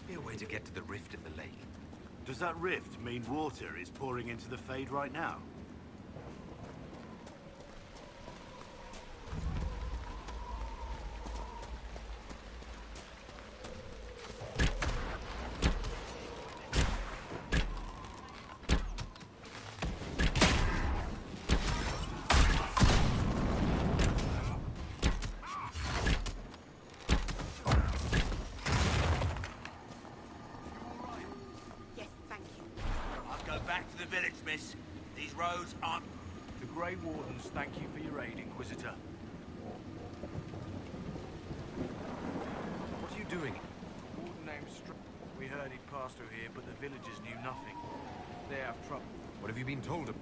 must be a way to get to the rift in the lake. Does that rift mean water is pouring into the Fade right now? These roads aren't... The Grey Wardens thank you for your aid, Inquisitor. What are you doing? A warden named We heard he'd passed through here, but the villagers knew nothing. They have trouble. What have you been told?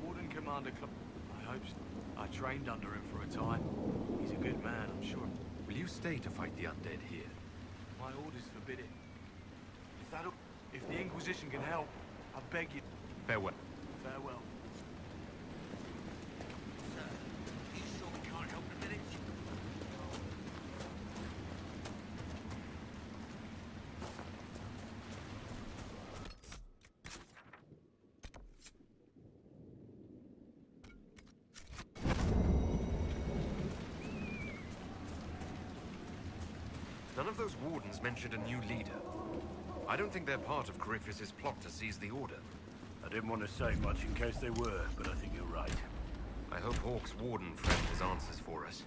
Warden Commander I hope so. I trained under him for a time. He's a good man, I'm sure. Will you stay to fight the undead here? My orders forbid it. If the Inquisition can help, I beg you... Farewell. Farewell. Sir, you sure we can't help the village? None of those wardens mentioned a new leader. I don't think they're part of Corypheus's plot to seize the Order. I didn't want to say much in case they were, but I think you're right. I hope Hawk's warden friend has answers for us.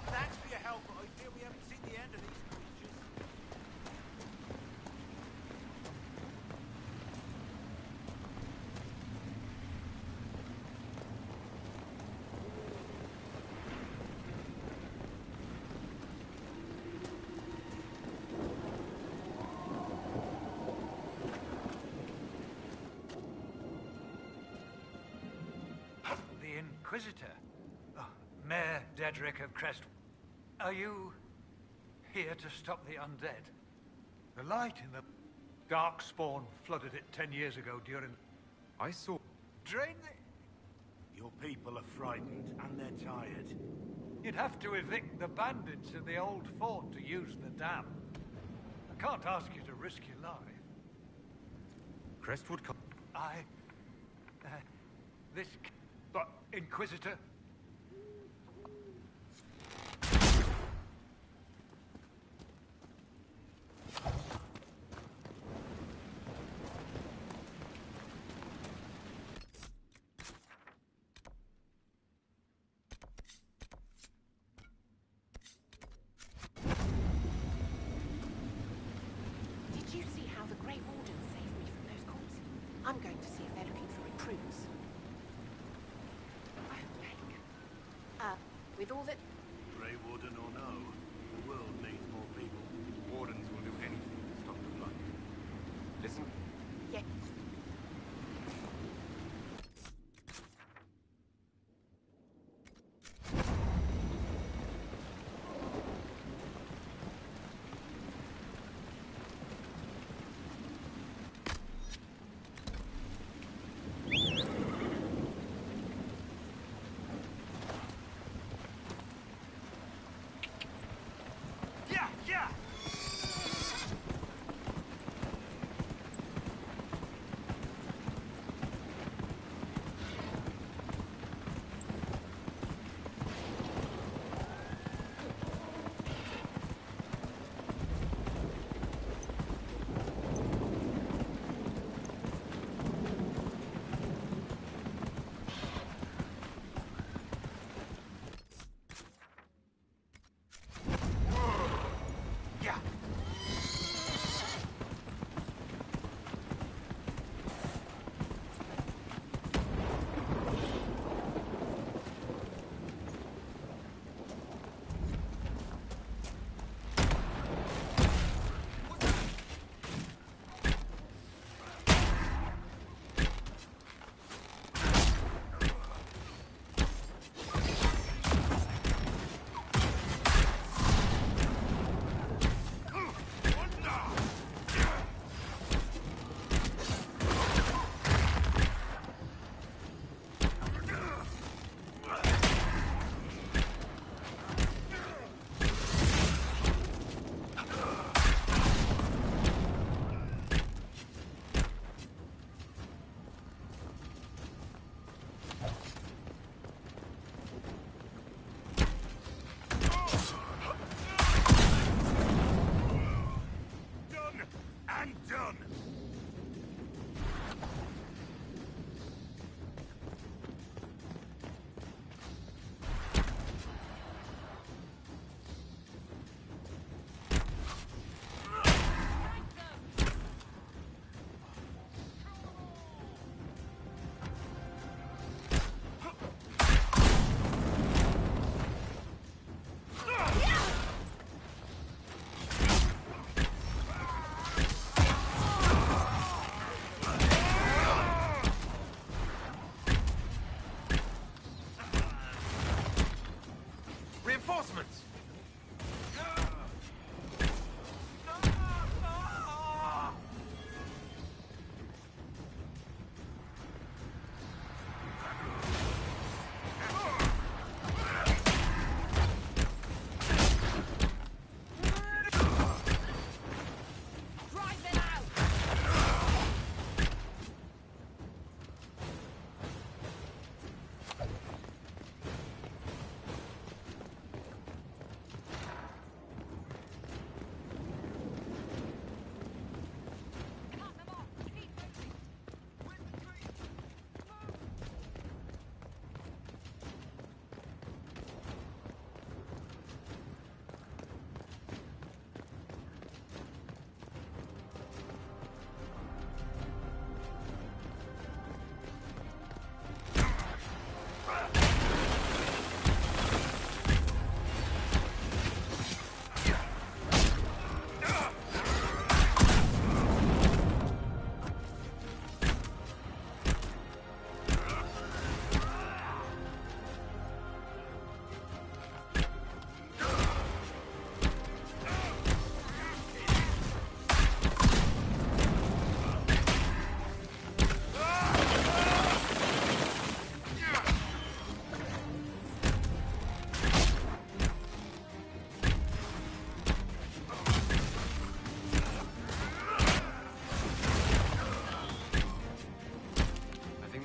Thanks for your help, but I fear we haven't seen the end of these creatures. The Inquisitor? Oh, Mayor Dedrick of Crest. Are you here to stop the undead? The light in the Darkspawn flooded it 10 years ago during... I saw... Drain the... Your people are frightened, and they're tired. You'd have to evict the bandits in the old fort to use the dam. I can't ask you to risk your life. Crestwood come... This... But, Inquisitor... Did you see how the Grey Wardens saved me from those corpses? I'm going to see if they're looking for recruits. With all that... Grey Warden or no, the world needs more people. Wardens will do anything to stop the blood. Listen. Yeah.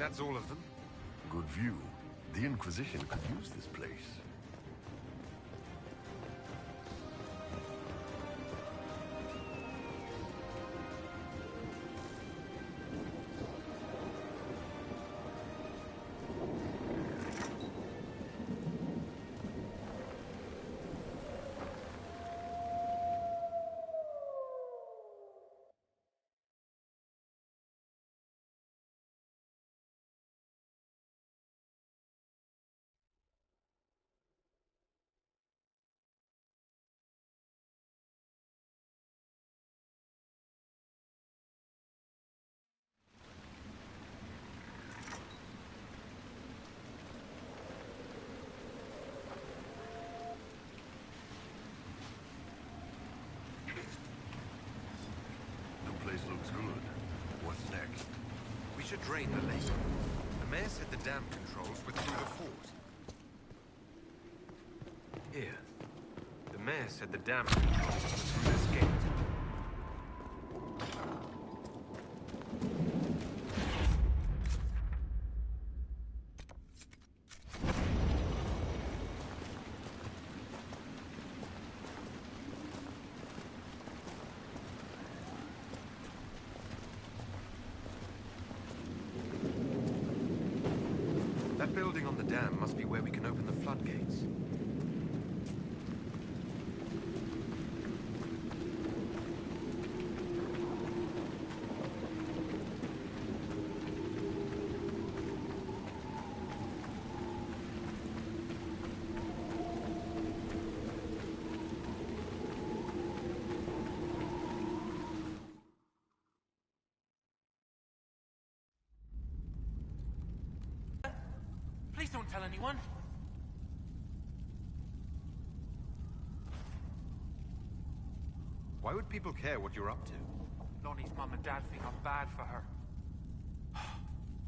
that's all of them? Good view. The Inquisition could use this place. Looks good. What's next? We should drain the lake. The mayor said the dam controls were through the fort. Here. The mayor said the dam controls were through this gate. That building on the dam must be where we can open the floodgates. Please don't tell anyone. Why would people care what you're up to? Lonnie's mum and dad think I'm bad for her.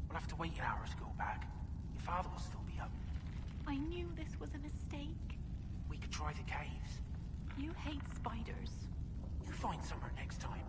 We'll have to wait an hour to go back. Your father will still be up. I knew this was a mistake. We could try the caves. You hate spiders. You find somewhere next time.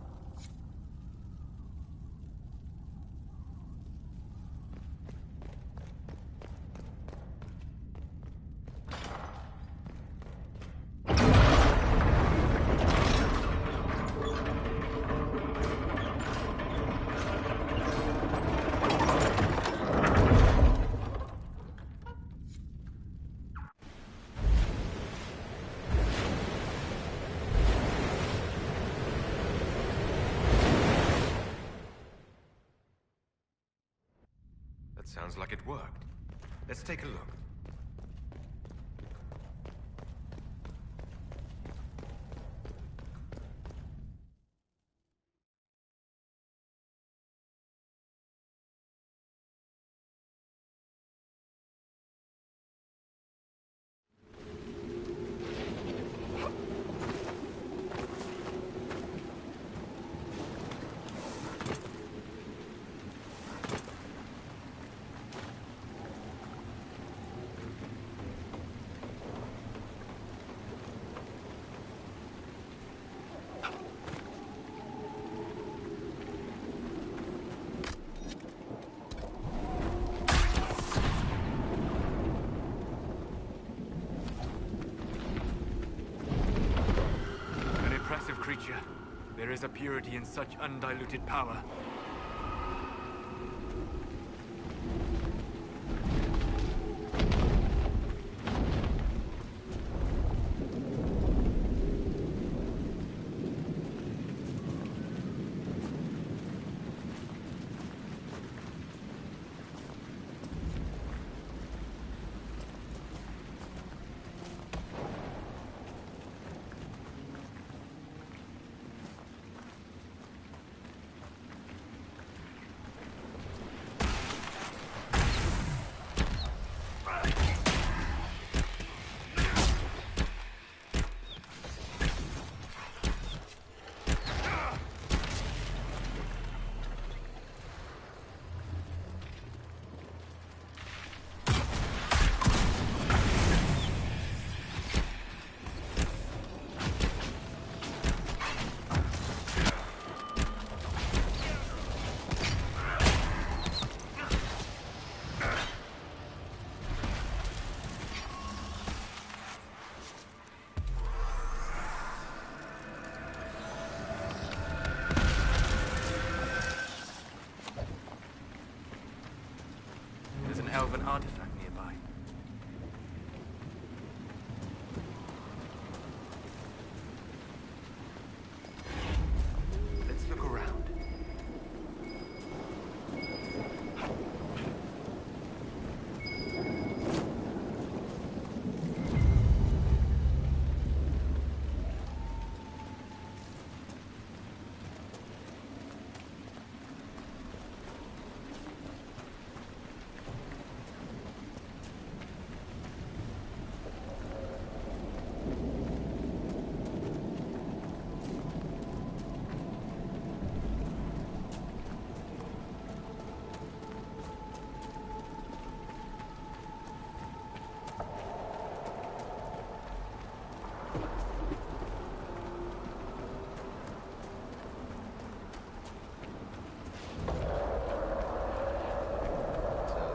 Sounds like it worked. Let's take a look. Creature. There is a purity in such undiluted power. elven artifact nearby. Let's look around.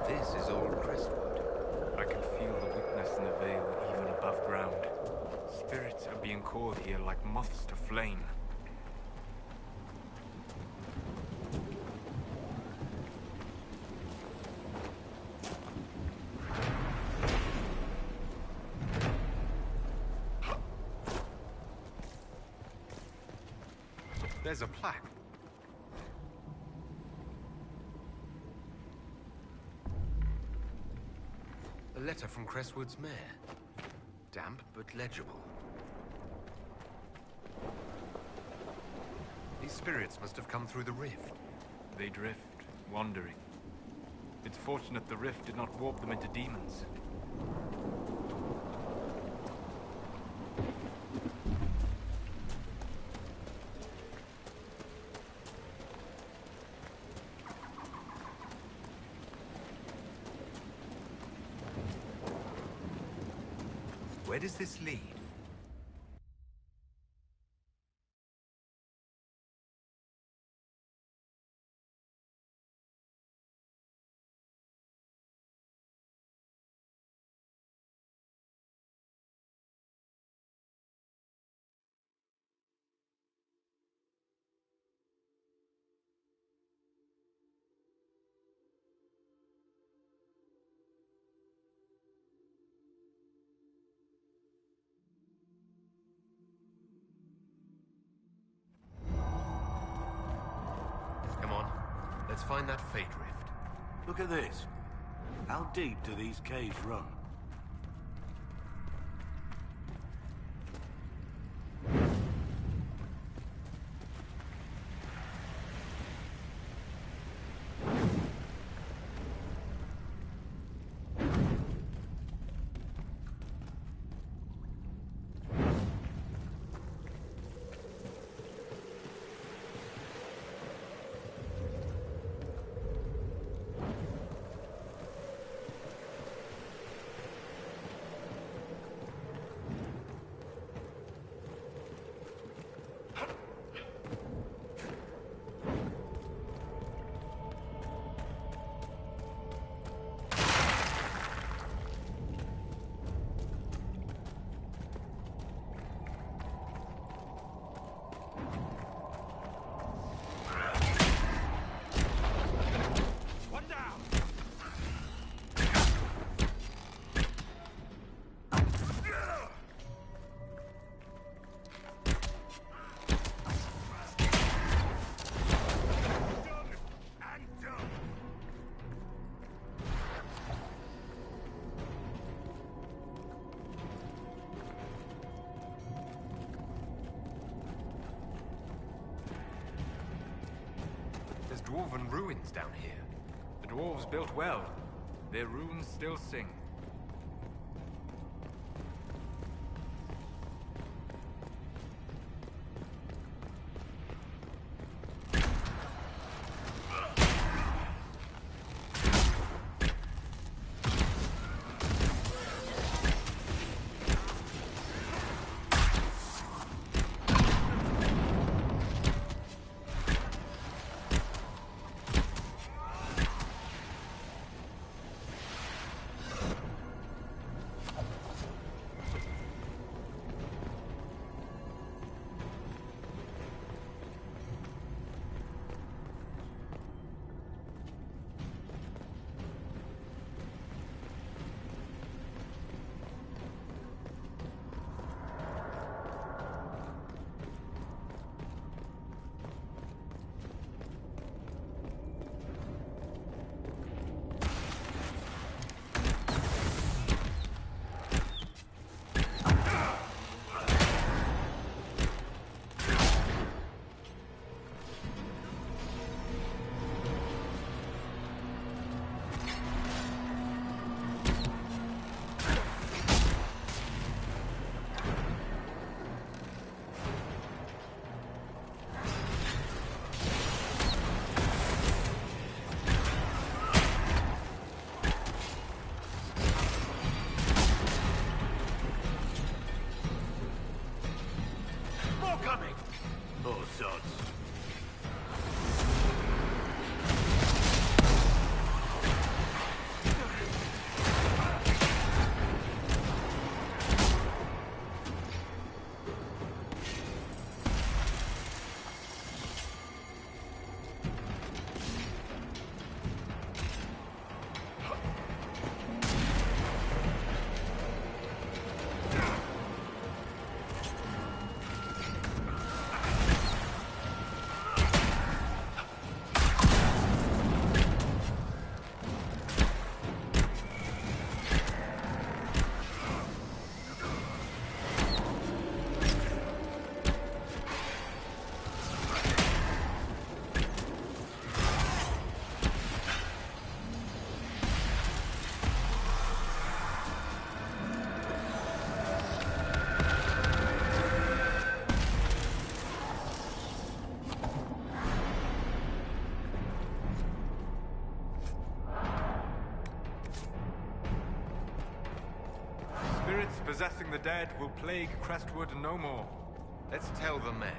This is old Crestwood. I can feel the witness in the veil even above ground. Spirits are being called here like moths to flame. There's a plaque. A letter from Crestwood's mayor. Damp but legible. These spirits must have come through the rift. They drift, wandering. It's fortunate the rift did not warp them into demons. Where does this lead? Let's find that Fate Rift. Look at this. How deep do these caves run? Dwarven ruins down here. The dwarves built well. Their runes still sing. spirits possessing the dead will plague Crestwood no more. Let's tell the mayor.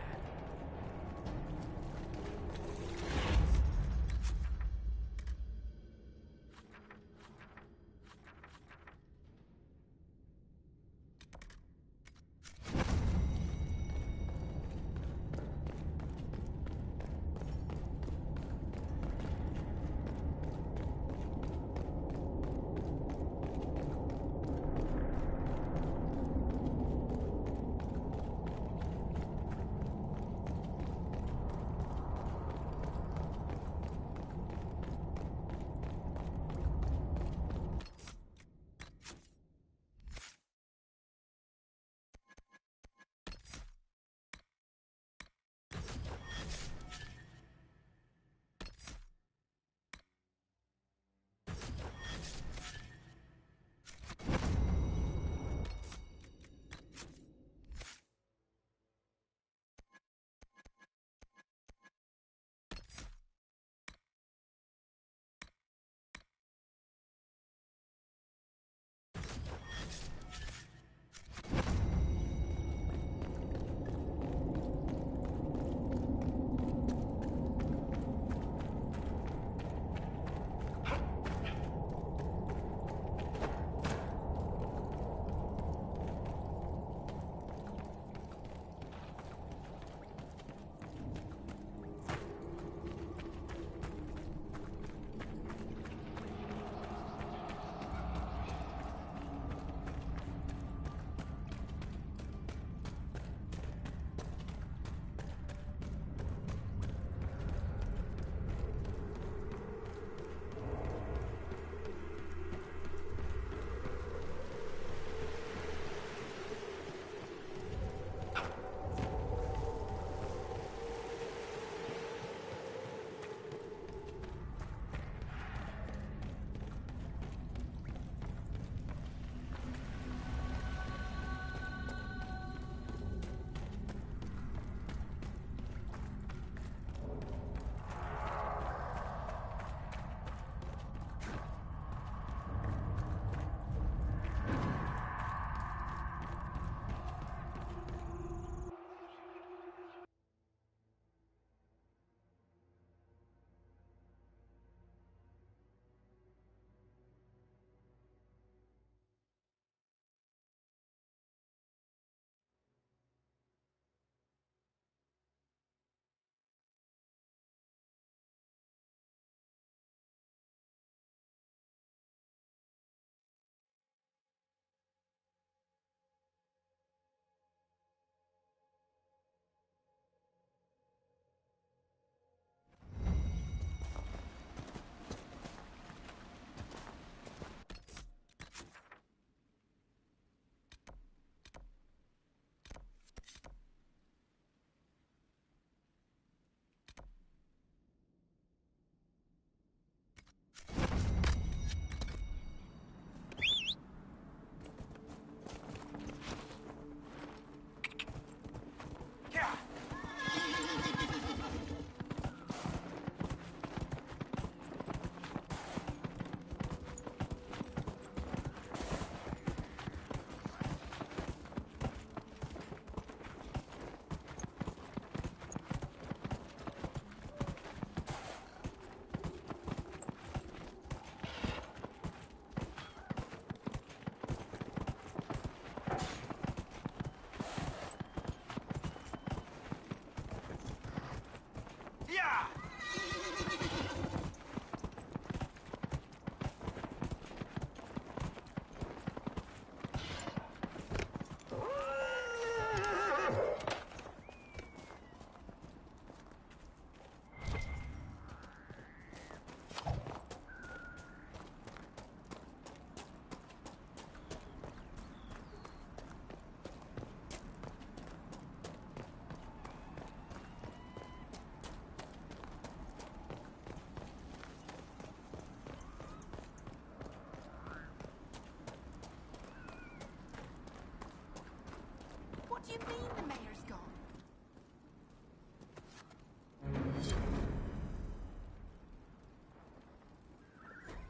What do you mean the mayor's gone?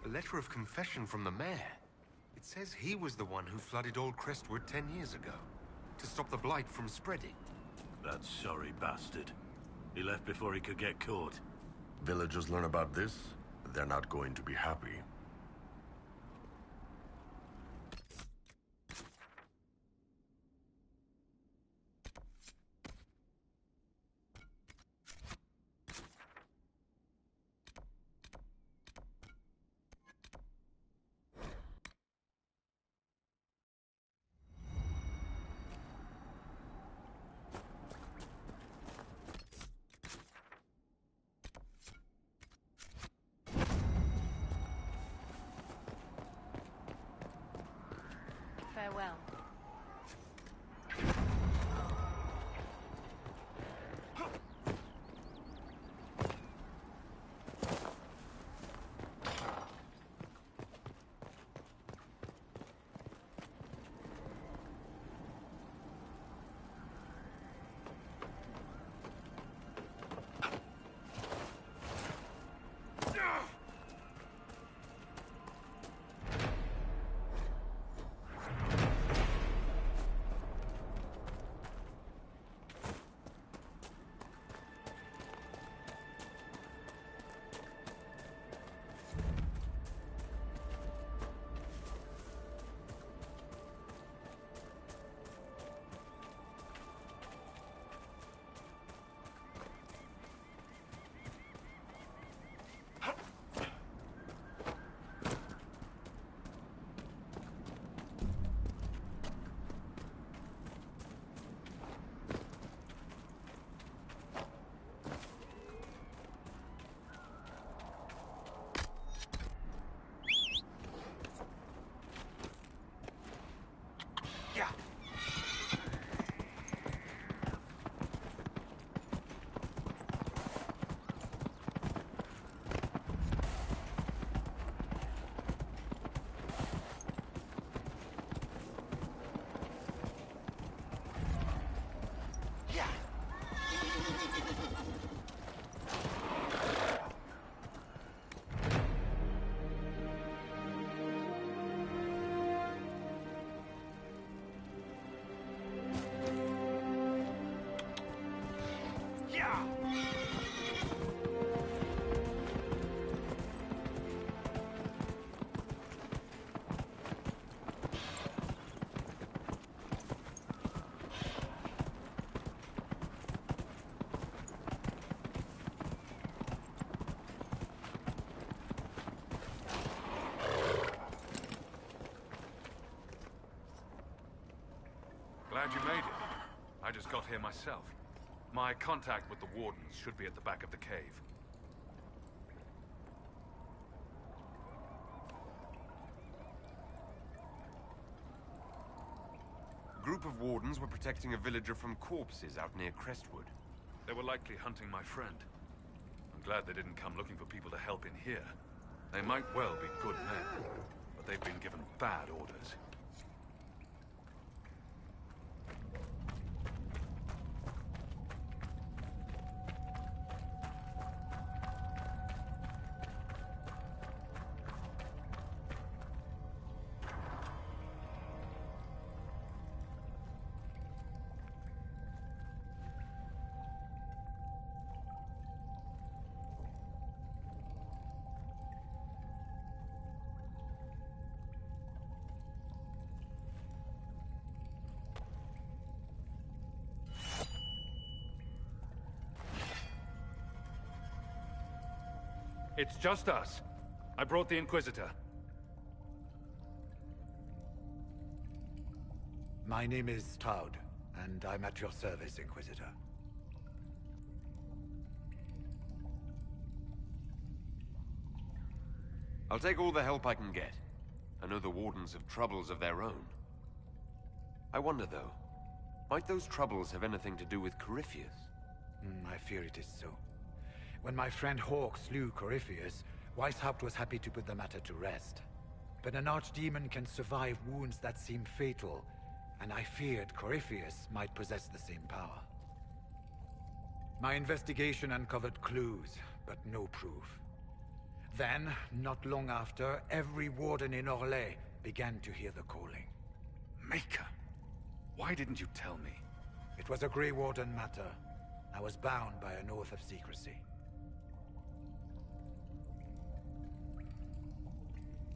A letter of confession from the mayor. It says he was the one who flooded Old Crestwood 10 years ago, to stop the blight from spreading. That sorry bastard. He left before he could get caught. Villagers learn about this, they're not going to be happy. Farewell. Glad you made it. I just got here myself. My contact with the wardens should be at the back of the cave. A group of wardens were protecting a villager from corpses out near Crestwood. They were likely hunting my friend. I'm glad they didn't come looking for people to help in here. They might well be good men, but they've been given bad orders. It's just us. I brought the Inquisitor. My name is Toud, and I'm at your service, Inquisitor. I'll take all the help I can get. I know the Wardens have troubles of their own. I wonder, though, might those troubles have anything to do with Corypheus? I fear it is so. When my friend Hawke slew Corypheus, Weishaupt was happy to put the matter to rest. But an archdemon can survive wounds that seem fatal, and I feared Corypheus might possess the same power. My investigation uncovered clues, but no proof. Then, not long after, every warden in Orlais began to hear the calling. Maker, why didn't you tell me? It was a Grey Warden matter. I was bound by an oath of secrecy.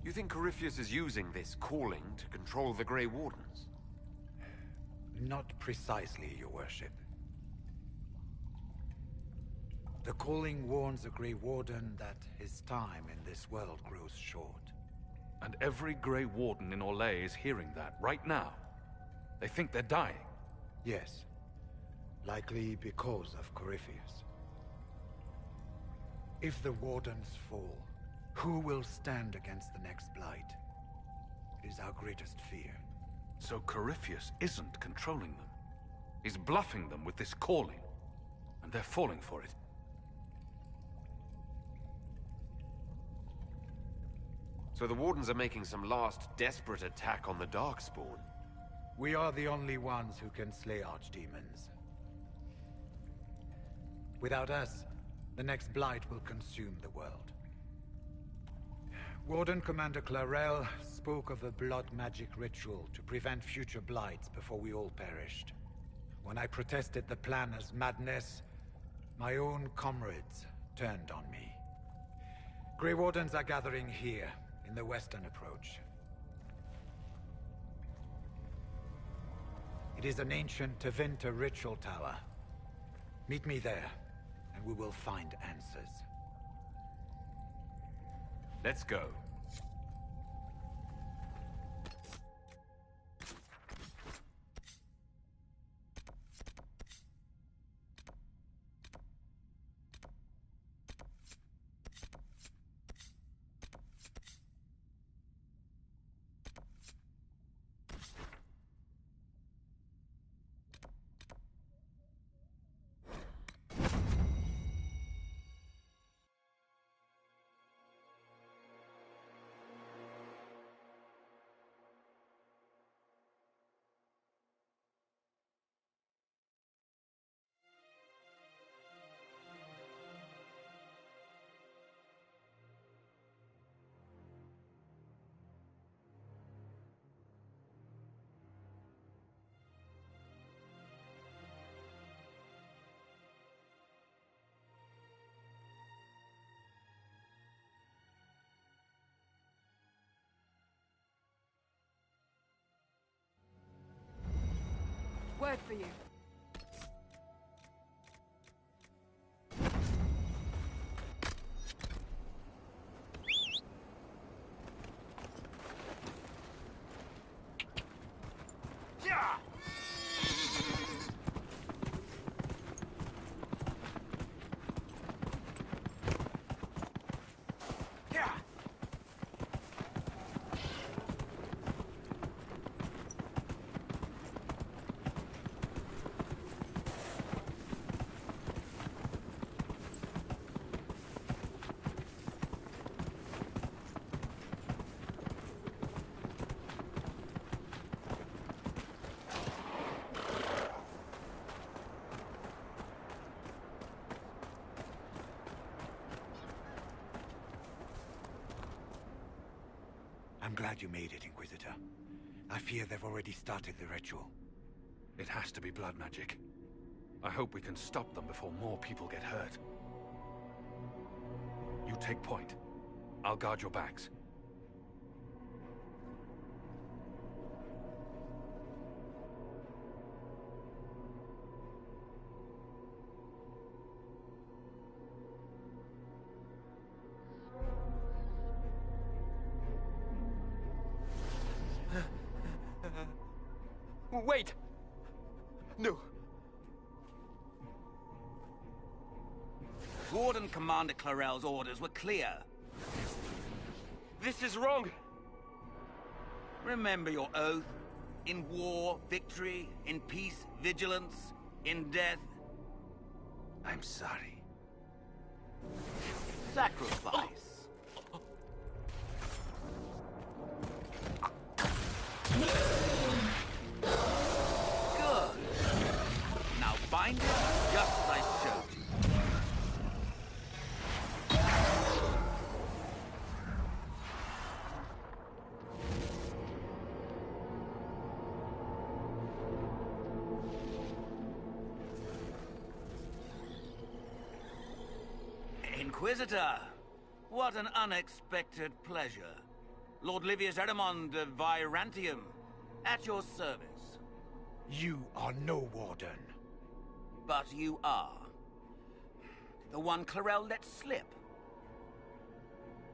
You think Corypheus is using this calling to control the Grey Wardens? Not precisely, your worship. The calling warns a Grey Warden that his time in this world grows short. And every Grey Warden in Orlais is hearing that right now. They think they're dying. Yes. Likely because of Corypheus. If the Wardens fall, who will stand against the next Blight? It is our greatest fear. So Corypheus isn't controlling them. He's bluffing them with this calling. And they're falling for it. So the Wardens are making some last desperate attack on the Darkspawn. We are the only ones who can slay archdemons. Without us, the next Blight will consume the world. Warden Commander Clarel spoke of a blood magic ritual to prevent future Blights before we all perished. When I protested the plan as madness, my own comrades turned on me. Grey Wardens are gathering here, in the western approach. It is an ancient Tevinter ritual tower. Meet me there, and we will find answers. Let's go. Word for you. I'm glad you made it, Inquisitor. I fear they've already started the ritual. It has to be blood magic. I hope we can stop them before more people get hurt. You take point. I'll guard your backs. Wait! No. Warden Commander Clarel's orders were clear. This is wrong. Remember your oath. In war, victory. In peace, vigilance. In death, I'm sorry. Sacrifice. Good. Now bind it just as I showed you. Inquisitor! What an unexpected pleasure. Lord Livius Erimond of Virantium, at your service. You are no warden. But you are. The one Clarel let slip.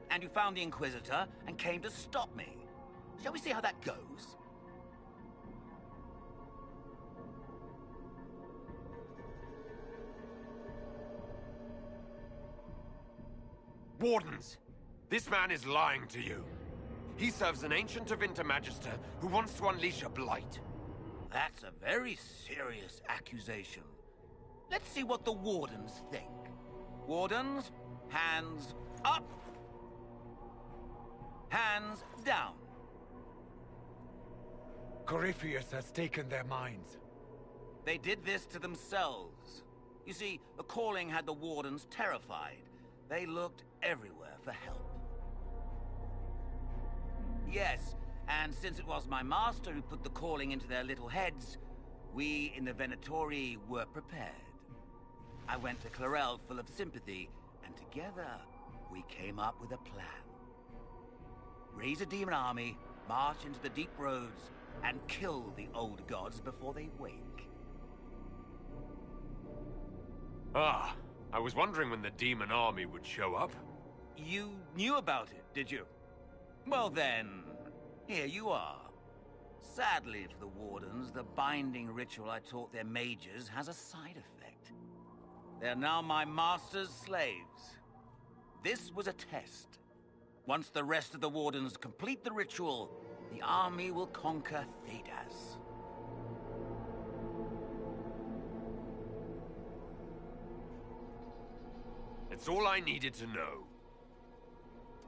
And you found the Inquisitor and came to stop me. Shall we see how that goes? Wardens! This man is lying to you. He serves an Ancient of Intermagister who wants to unleash a blight. That's a very serious accusation. Let's see what the Wardens think. Wardens, hands up. Hands down. Corypheus has taken their minds. They did this to themselves. You see, the calling had the Wardens terrified. They looked everywhere for help. Yes, and since it was my master who put the calling into their little heads, we in the Venatori were prepared. I went to Clarel full of sympathy, and together we came up with a plan. Raise a demon army, march into the deep roads, and kill the old gods before they wake. Ah, I was wondering when the demon army would show up. You knew about it, did you? Well then, here you are. Sadly for the Wardens, the binding ritual I taught their mages has a side effect. They're now my master's slaves. This was a test. Once the rest of the Wardens complete the ritual, the army will conquer Thedas. It's all I needed to know.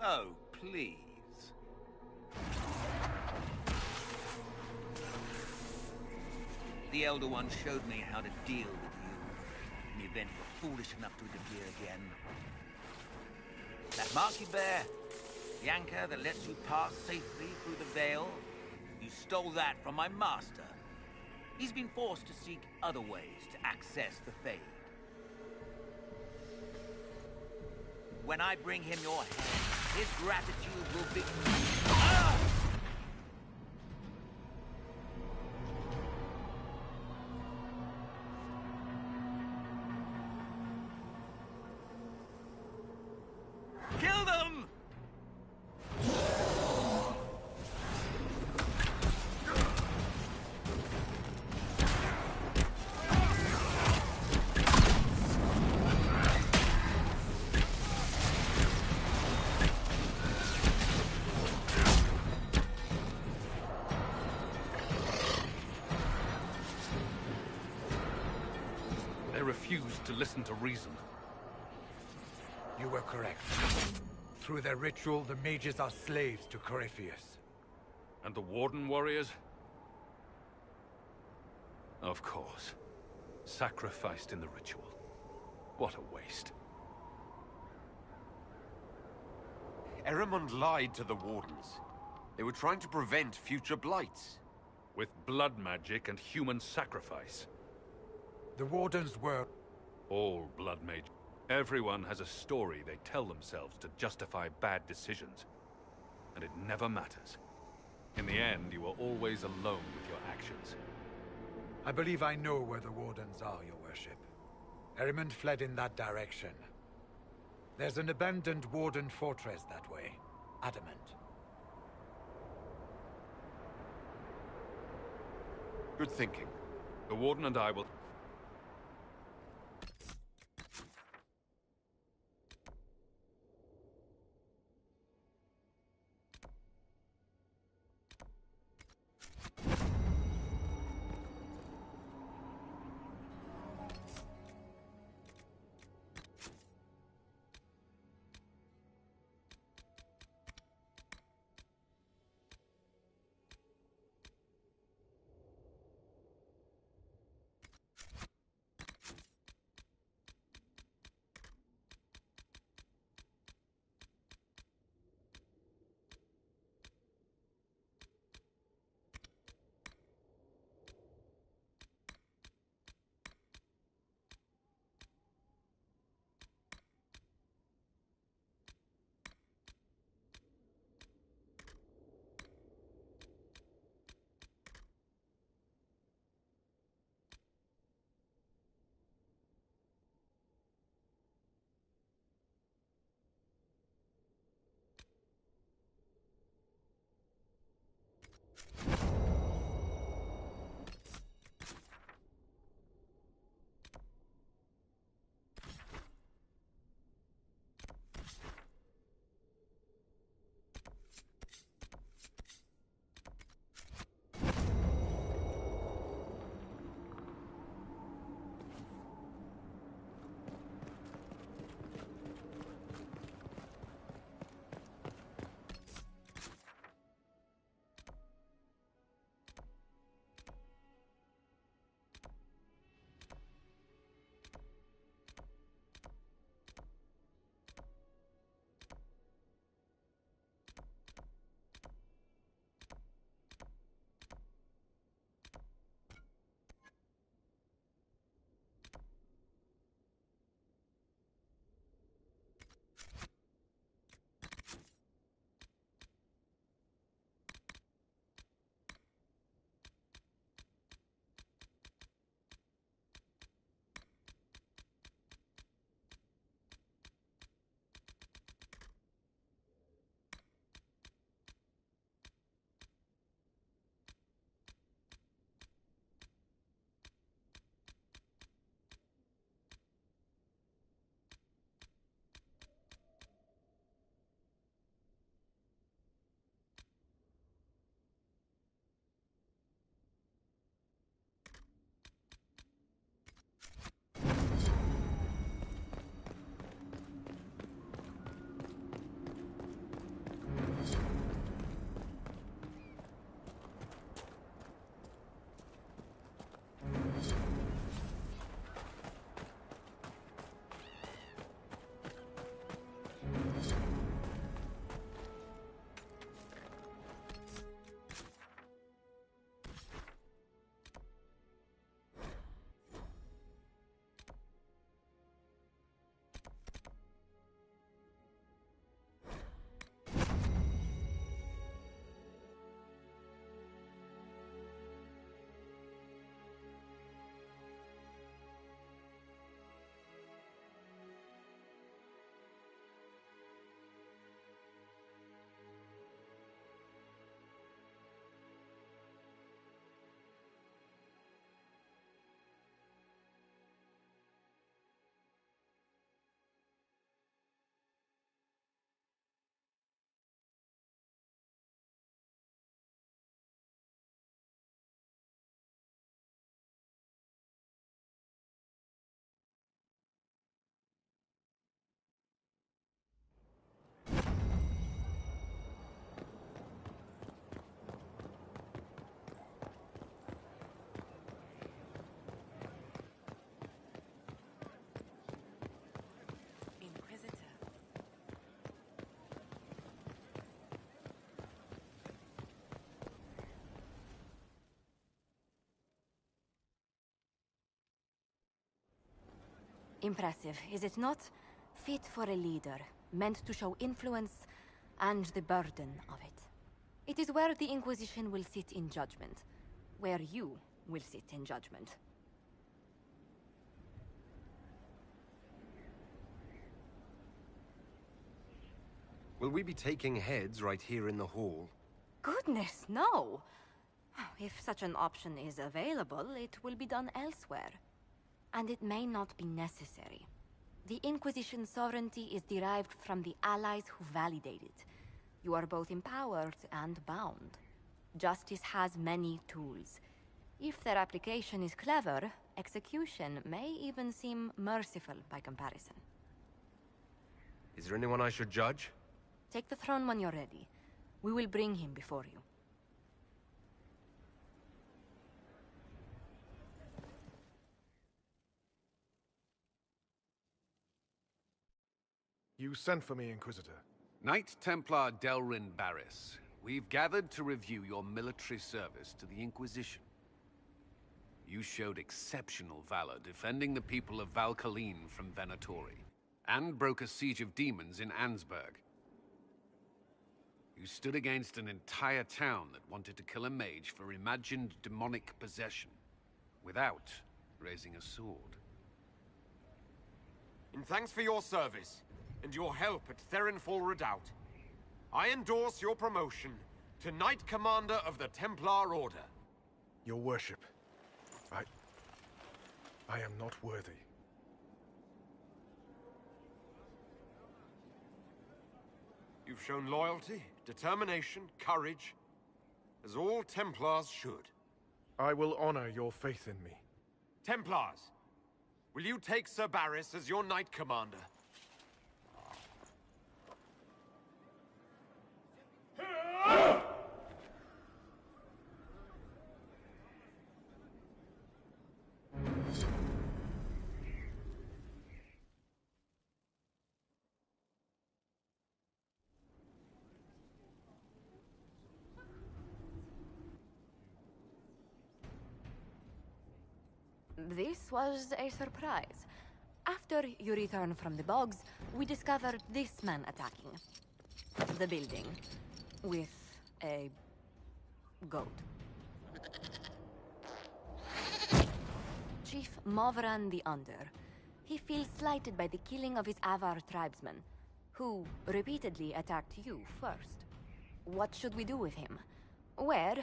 Oh, please. The Elder One showed me how to deal with you in the event you were foolish enough to interfere again. That mark you bear, the anchor that lets you pass safely through the veil, you stole that from my master. He's been forced to seek other ways to access the Fade. When I bring him your head, his gratitude will be... Ah! Kill them! They refused to listen to reason. You were correct. Through their ritual, the mages are slaves to Corypheus. And the Warden warriors? Of course. Sacrificed in the ritual. What a waste. Erimond lied to the Wardens. They were trying to prevent future blights. With blood magic and human sacrifice. The Wardens were... All blood mage. Everyone has a story they tell themselves to justify bad decisions. And it never matters. In the end, you are always alone with your actions. I believe I know where the Wardens are, Your Worship. Erimond fled in that direction. There's an abandoned Warden fortress that way. Adamant. Good thinking. The Warden and I will... Impressive, is it not? Fit for a leader, meant to show influence and the burden of it. It is where the Inquisition will sit in judgment. Where you will sit in judgment. Will we be taking heads right here in the hall? Goodness, no! If such an option is available, it will be done elsewhere. And it may not be necessary. The Inquisition's sovereignty is derived from the allies who validate it. You are both empowered and bound. Justice has many tools. If their application is clever, execution may even seem merciful by comparison. Is there anyone I should judge? Take the throne when you're ready. We will bring him before you. You sent for me, Inquisitor. Knight Templar Delrin Barris, we've gathered to review your military service to the Inquisition. You showed exceptional valor defending the people of Valkaline from Venatori, and broke a siege of demons in Ansburg. You stood against an entire town that wanted to kill a mage for imagined demonic possession, without raising a sword. In thanks for your service, and your help at Therenfall Redoubt, I endorse your promotion to Knight Commander of the Templar Order. Your worship, I am not worthy. You've shown loyalty, determination, courage, as all Templars should. I will honor your faith in me. Templars, will you take Sir Barris as your Knight Commander? This was a surprise. After you return from the bogs, we discovered this man attacking the building with a goat. Chief Movran the Under. He feels slighted by the killing of his Avar tribesmen, who repeatedly attacked you first. What should we do with him? Where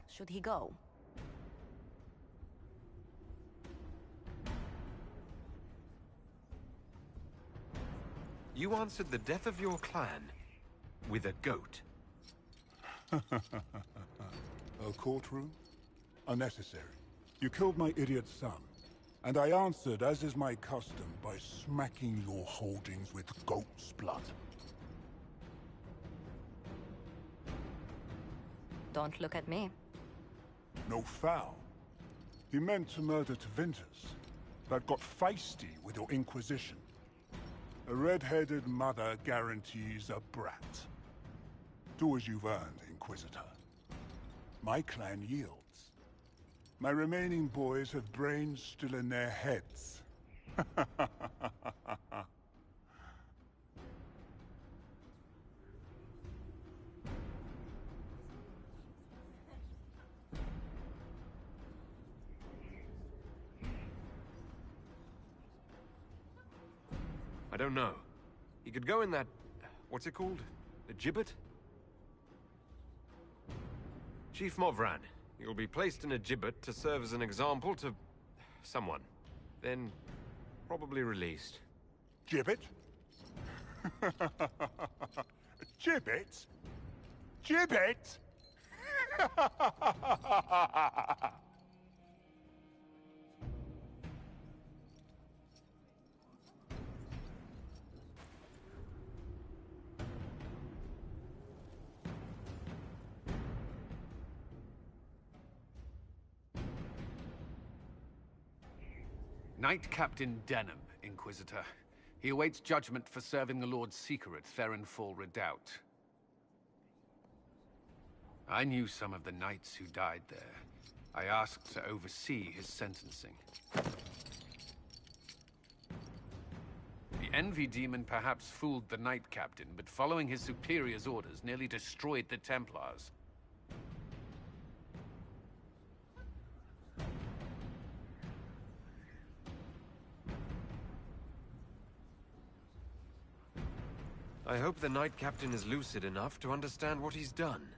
should he go? You answered the death of your clan with a goat. A courtroom? Unnecessary. You killed my idiot son, and I answered, as is my custom, by smacking your holdings with goat's blood. Don't look at me. No foul. He meant to murder Tevinters, but got feisty with your Inquisition. A red-headed mother guarantees a brat. Do as you've earned, Inquisitor. My clan yields. My remaining boys have brains still in their heads. I don't know. He could go in that... what's it called? The gibbet? Chief Movran, you'll be placed in a gibbet to serve as an example to... someone. Then, probably released. Gibbet? Gibbet? Gibbet? Knight Captain Denham, Inquisitor. He awaits judgment for serving the Lord Seeker at Therenfall Redoubt. I knew some of the knights who died there. I asked to oversee his sentencing. Envy Demon perhaps fooled the Knight Captain, but following his superior's orders nearly destroyed the Templars. I hope the Knight Captain is lucid enough to understand what he's done.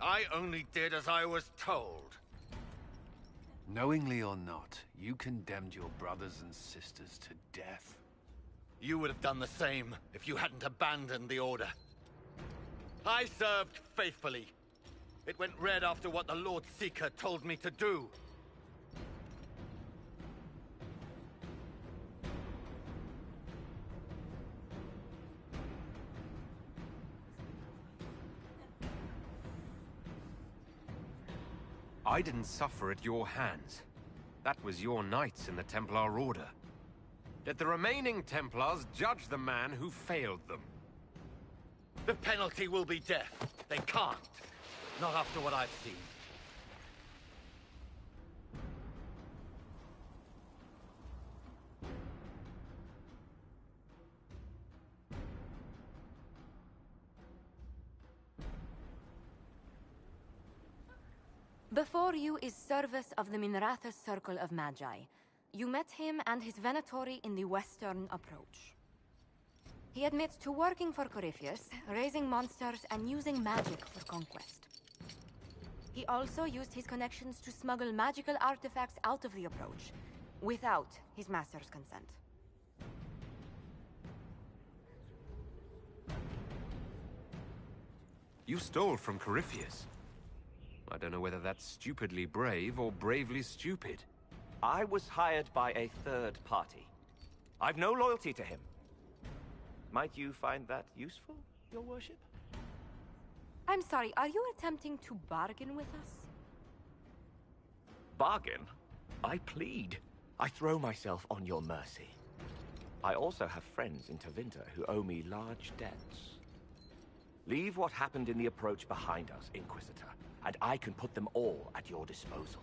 I only did as I was told. Knowingly or not, you condemned your brothers and sisters to death. You would have done the same if you hadn't abandoned the Order. I served faithfully. It went red after what the Lord Seeker told me to do. I didn't suffer at your hands. That was your knights in the Templar Order. Let the remaining Templars judge the man who failed them. The penalty will be death. They can't. Not after what I've seen. Before you is Service of the Minrathous Circle of Magi. You met him and his Venatori in the western approach. He admits to working for Corypheus, raising monsters, and using magic for conquest. He also used his connections to smuggle magical artifacts out of the approach, without his master's consent. You stole from Corypheus. I don't know whether that's stupidly brave or bravely stupid. I was hired by a third party. I've no loyalty to him. Might you find that useful, your worship? I'm sorry, are you attempting to bargain with us? Bargain? I plead. I throw myself on your mercy. I also have friends in Tevinter who owe me large debts. Leave what happened in the approach behind us, Inquisitor, and I can put them all at your disposal.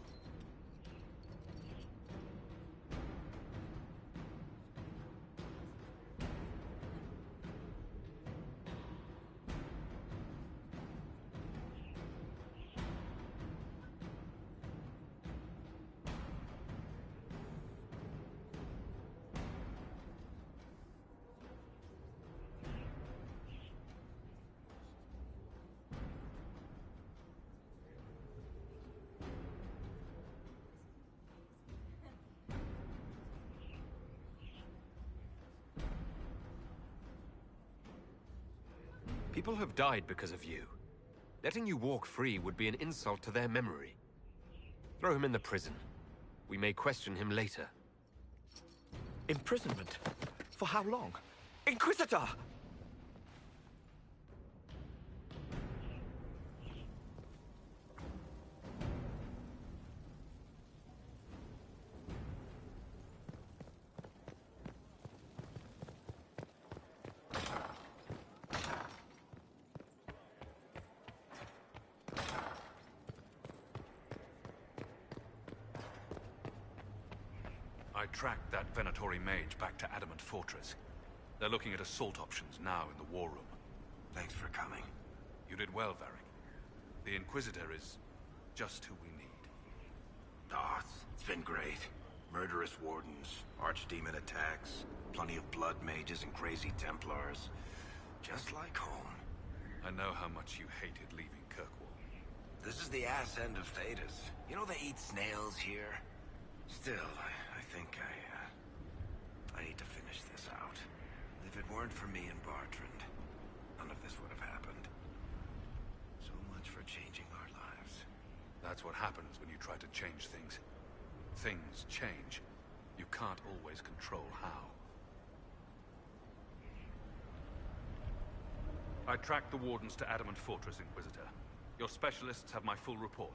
People have died because of you. Letting you walk free would be an insult to their memory. Throw him in the prison. We may question him later. Imprisonment? For how long? Inquisitor! I tracked that Venatori mage back to Adamant Fortress. They're looking at assault options now in the war room. Thanks for coming. You did well, Varric. The Inquisitor is just who we need. Oh, it's been great. Murderous wardens, archdemon attacks, plenty of blood mages and crazy Templars. Just like home. I know how much you hated leaving Kirkwall. This is the ass end of Thedas. You know they eat snails here? Still, I think I need to finish this out. If it weren't for me and Bartrand, none of this would have happened. So much for changing our lives. That's what happens when you try to change things. Things change. You can't always control how. I tracked the Wardens to Adamant Fortress, Inquisitor. Your specialists have my full report.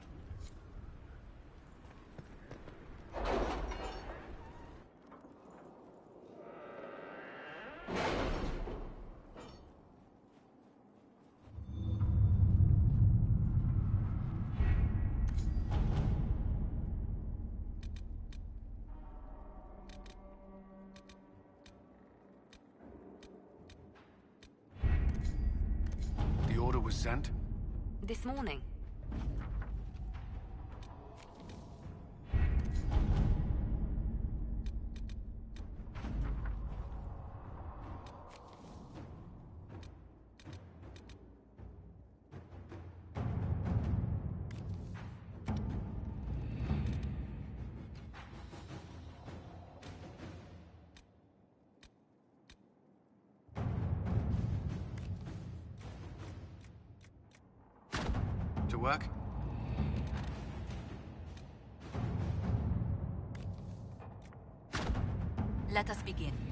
was sent? This morning. To work? Let us begin.